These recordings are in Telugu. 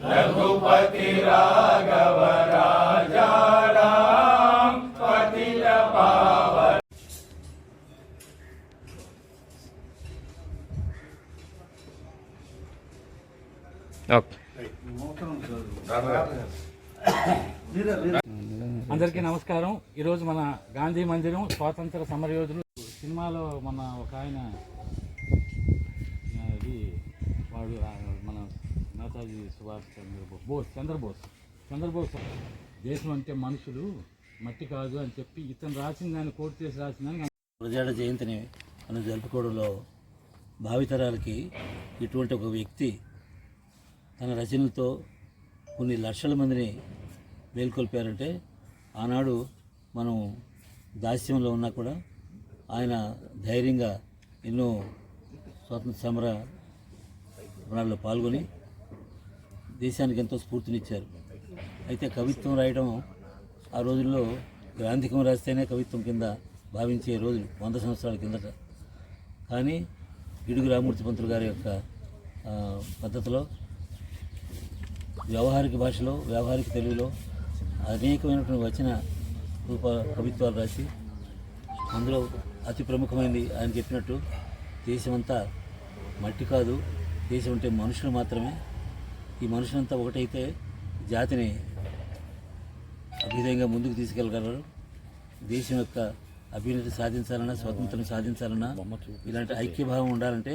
रघुपति राघव राजा राम पतित पावन। అందరికీ నమస్కారం. ఈరోజు మన గాంధీ మందిరం స్వాతంత్ర సమరయోధులు సినిమాలో మన ఒక ఆయన ఇది వాడు మన నేతాజీ సుభాష్ చంద్రబోస్ దేశం అంటే మనుషులు మట్టి కాదు అని చెప్పి ఇతను రాసిన దాన్ని కోట్ చేసి రాసిందని గురజాడ జయంతిని మనం జరుపుకోవడంలో భావితరాలకి ఇటువంటి ఒక వ్యక్తి తన రచనలతో కొన్ని లక్షల మందిని మేల్కొల్పారంటే ఆనాడు మనం దాస్యంలో ఉన్నా కూడా ఆయన ధైర్యంగా ఎన్నో స్వాతంత్ర సమర రణాల్లో పాల్గొని దేశానికి ఎంతో స్ఫూర్తినిచ్చారు. అయితే కవిత్వం రాయడం ఆ రోజుల్లో గ్రాంధికం రాస్తేనే కవిత్వం కింద భావించే రోజులు 100 సంవత్సరాల కిందట. కానీ గిడుగు రామూర్తి పంతులు గారి యొక్క పద్ధతిలో వ్యవహారిక భాషలో వ్యవహారిక తెలుగులో అనేకమైనటువంటి వచన రూప కవిత్వాలు రాసి అందులో అతి ప్రముఖమైనది ఆయన చెప్పినట్టు దేశమంతా మట్టి కాదు, దేశం అంటే మనుషులు మాత్రమే. ఈ మనుషులంతా ఒకటైతే జాతిని అభ్యుదయంగా ముందుకు తీసుకెళ్ళగలరు. దేశం యొక్క అభ్యున్నతి సాధించాలన్నా స్వాతంత్రం సాధించాలన్నా ఇలాంటి ఐక్యభావం ఉండాలంటే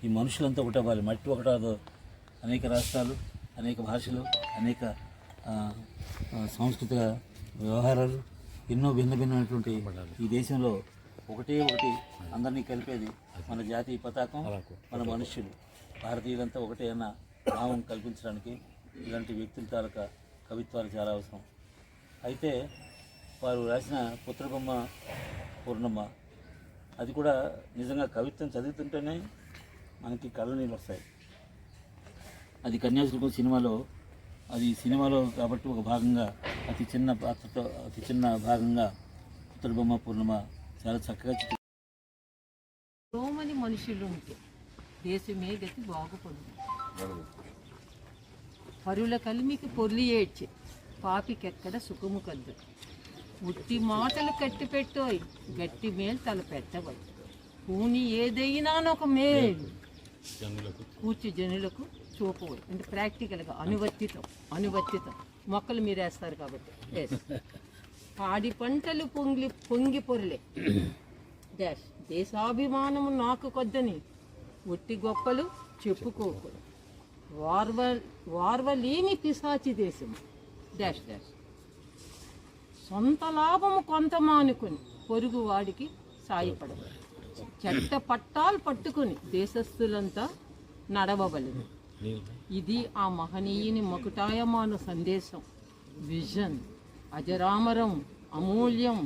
ఈ మనుషులంతా ఒకటవ్వాలి. మట్టి ఒకటాదు. అనేక రాష్ట్రాలు, అనేక భాషలు, అనేక సాంస్కృతిక వ్యవహారాలు, ఎన్నో భిన్నమైనటువంటి ఈ దేశంలో ఒకటి అందరినీ కలిపేది మన జాతీయ పతాకం, మన మనుష్యులు. భారతీయులంతా ఒకటే అన్న భావం కల్పించడానికి ఇలాంటి వ్యక్తుల తాలూకా కవిత్వాలు చాలా అవసరం. అయితే వారు రాసిన పుత్రబొమ్మ పూర్ణమ్మ అది కూడా నిజంగా కవిత్వం చదువుతుంటేనే మనకి కళ్ళ నీళ్ళు వస్తాయి. అది కన్యాశుల్కం సినిమాలో కాబట్టి ఒక భాగంగా అతి చిన్న పాత్రతో అతి చిన్న భాగంగా పుత్రబొమ్మ పూర్ణమ్మ చాలా చక్కగా ఎంతోమంది మనుషులు ఉంటే దేశమే గతి బాగుపడు. పరుల కలిమికి పొర్లి ఏడ్చి పాపికెక్కడ సుఖము కద్దు. ఉట్టి మాటలు కట్టి పెట్టోయ్ గట్టి మేలు తల పెట్టబోయ్. పూని ఏదైనానొక మేలు కూర్చి జనులకు చూపబోయ్. అంటే ప్రాక్టికల్గా అనువర్తితం మొక్కలు మీరు వేస్తారు కాబట్టి పాడి పంటలు పొంగి పొరలే డాష్ దేశాభిమానము నాకు కొద్దని ఒట్టి గొప్పలు చెప్పుకోకు. వార్వలేని పిశాచి దేశం డాష్ డాష్ సొంత లాభము కొంత మానుకొని పొరుగు వాడికి సాయపడదు. చెట్ట పట్టాలు పట్టుకుని దేశస్థులంతా నడవబలదు. ఇది ఆ మహనీయుని మకుటాయమాన సందేశం. విజన్ అజరామరం, అమూల్యం,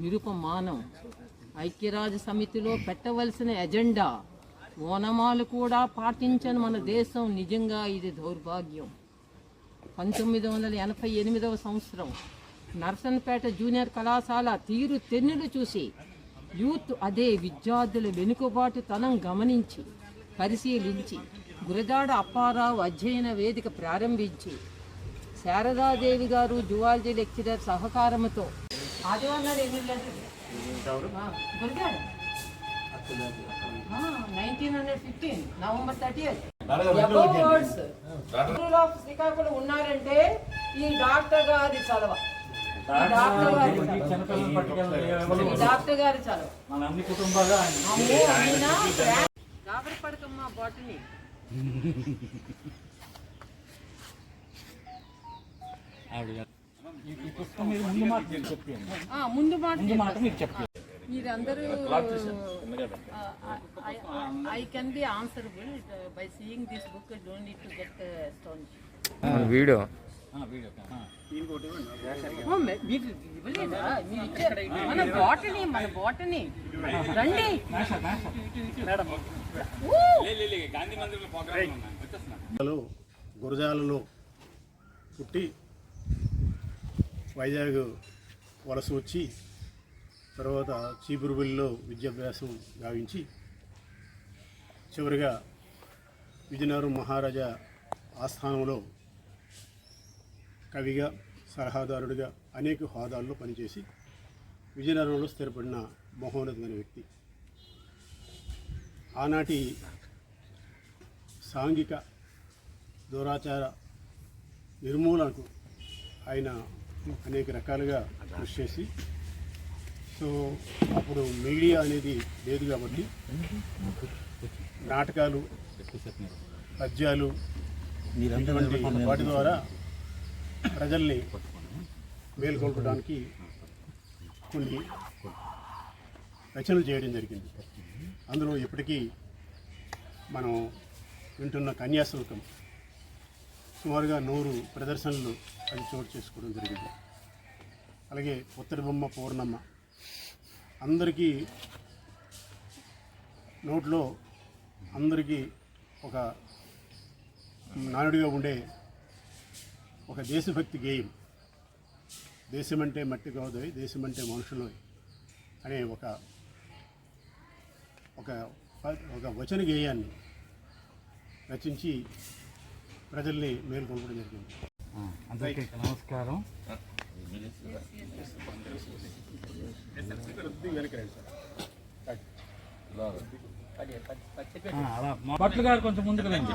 నిరుపమానం. ఐక్యరాజ్య సమితిలో పెట్టవలసిన ఎజెండా ఓనమాలు కూడా పాటించని మన దేశం. నిజంగా ఇది దౌర్భాగ్యం. 1988వ సంవత్సరం నర్సన్పేట జూనియర్ కళాశాల తీరు తెన్నులు చూసి యూత్ అదే విద్యార్థుల వెనుకబాటుతనం గమనించి పరిశీలించి గురజాడ అప్పారావు అధ్యయన వేదిక ప్రారంభించి శారదాదేవి గారు జువాలజీ లెక్చరర్ సహకారంతో ఆదివారం 1915 నవంబర్ 30th శ్రీకాకుళం ఉన్నారంటే ఈ డాక్టర్ గారి చలవ. డాక్టర్ గారి చలవ అన్ని కుటుంబాలు గాబరి పడకమ్మ బాటిని ముందు మాట మీరు చెప్పండి. మీరందరూ I can be answerable by seeing this book. I don't need to get astonished. Video. మన బాటనీ రండి. గురజాలలో పుట్టి వైజాగ్ వలస వచ్చి తర్వాత చీపురుపల్లిలో విద్యాభ్యాసం గావించి చివరిగా విజయనగరం మహారాజా ఆస్థానంలో కవిగా సలహాదారుడిగా అనేక హోదాల్లో పనిచేసి విజయనగరంలో స్థిరపడిన మహోన్నతమైన వ్యక్తి. ఆనాటి సాంఘిక దురాచార నిర్మూలనకు ఆయన అనేక రకాలుగా కృషి చేసి, సో అప్పుడు మీడియా అనేది లేదు కాబట్టి నాటకాలు, పద్యాలు ఇటువంటి వాటి ద్వారా ప్రజల్ని మేల్కొల్పడానికి కొన్ని రచనలు చేయడం జరిగింది. అందులో ఇప్పటికీ మనం వింటున్న కన్యాశుల్కం సుమారుగా 100 ప్రదర్శనలు అది చోటు చేసుకోవడం జరిగింది. అలాగే పుత్తడి బొమ్మ పూర్ణమ్మ అందరికీ నోట్లో అందరికీ ఒక నానుడిగా ఉండే ఒక దేశభక్తి గేయం, దేశమంటే మట్టి కాదోయ్ దేశమంటే మనుషులు అనే ఒక ఒక ఒక వచన గేయాన్ని రచించి ప్రజల్ని మేల్కొల్పడం జరిగింది. అందరికీ నమస్కారం. అలా భట్లు గారు కొంచెం ముందుకు రండి.